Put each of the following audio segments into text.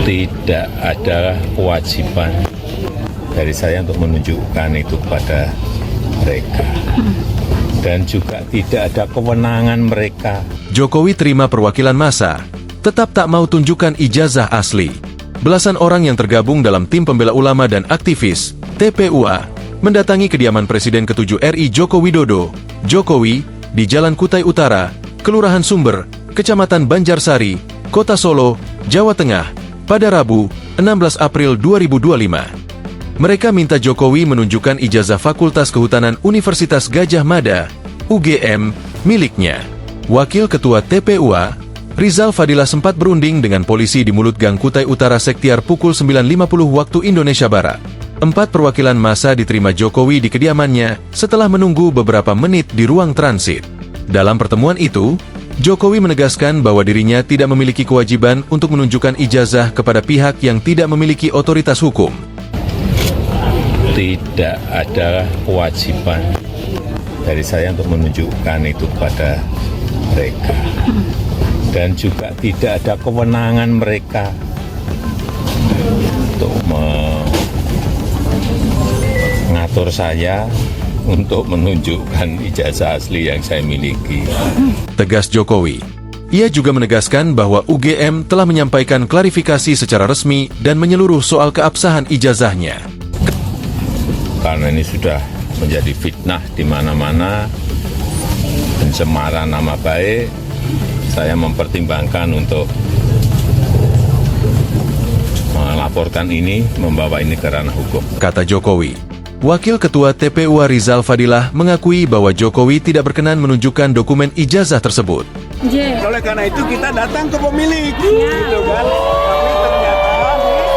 Tidak ada kewajiban dari saya untuk menunjukkan itu kepada mereka. Dan juga tidak ada kewenangan mereka. Jokowi terima perwakilan massa, tetap tak mau tunjukkan ijazah asli. Belasan orang yang tergabung dalam tim pembela ulama dan aktivis, TPUA, mendatangi kediaman Presiden ke-7 RI Joko Widodo, Jokowi, di Jalan Kutai Utara, Kelurahan Sumber, Kecamatan Banjarsari, Kota Solo, Jawa Tengah, pada Rabu, 16 April 2025. Mereka minta Jokowi menunjukkan ijazah Fakultas Kehutanan Universitas Gadjah Mada, UGM, miliknya. Wakil Ketua TPUA, Rizal Fadilah sempat berunding dengan polisi di mulut Gang Kutai Utara Sektiar pukul 9.50 waktu Indonesia Barat. 4 perwakilan massa diterima Jokowi di kediamannya setelah menunggu beberapa menit di ruang transit. Dalam pertemuan itu, Jokowi menegaskan bahwa dirinya tidak memiliki kewajiban untuk menunjukkan ijazah kepada pihak yang tidak memiliki otoritas hukum. Tidak ada kewajiban dari saya untuk menunjukkan itu kepada mereka. Dan juga tidak ada kewenangan mereka untuk mengatur saya untuk menunjukkan ijazah asli yang saya miliki. Tegas Jokowi. Ia juga menegaskan bahwa UGM telah menyampaikan klarifikasi secara resmi dan menyeluruh soal keabsahan ijazahnya. Karena ini sudah menjadi fitnah di mana-mana, pencemaran nama baik, saya mempertimbangkan untuk melaporkan ini, membawa ini ke ranah hukum. Kata Jokowi. Wakil Ketua TPUA Rizal Fadilah mengakui bahwa Jokowi tidak berkenan menunjukkan dokumen ijazah tersebut. Oleh karena itu kita datang ke pemilik, gitu kan? Tapi ternyata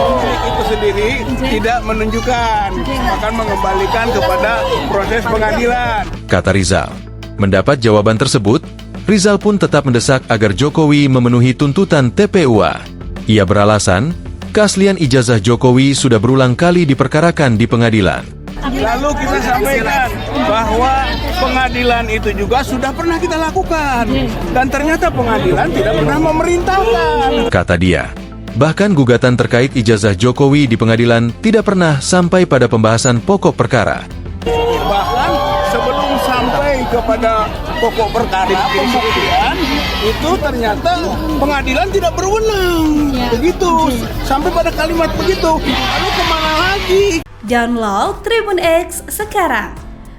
pemilik itu sendiri tidak menunjukkan, akan mengembalikan kepada proses pengadilan. Kata Rizal. Mendapat jawaban tersebut, Rizal pun tetap mendesak agar Jokowi memenuhi tuntutan TPUA. Ia beralasan, keaslian ijazah Jokowi sudah berulang kali diperkarakan di pengadilan. Lalu kita sampaikan bahwa pengadilan itu juga sudah pernah kita lakukan. Dan ternyata pengadilan tidak pernah memerintahkan. Kata dia. Bahkan gugatan terkait ijazah Jokowi di pengadilan tidak pernah sampai pada pembahasan pokok perkara. Bahkan sebelum sampai kepada pokok perkara pembuktian, itu ternyata pengadilan tidak berwenang. Begitu. Sampai pada kalimat begitu. Lalu kemana lagi? Download Tribun X sekarang,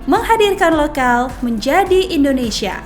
menghadirkan lokal menjadi Indonesia.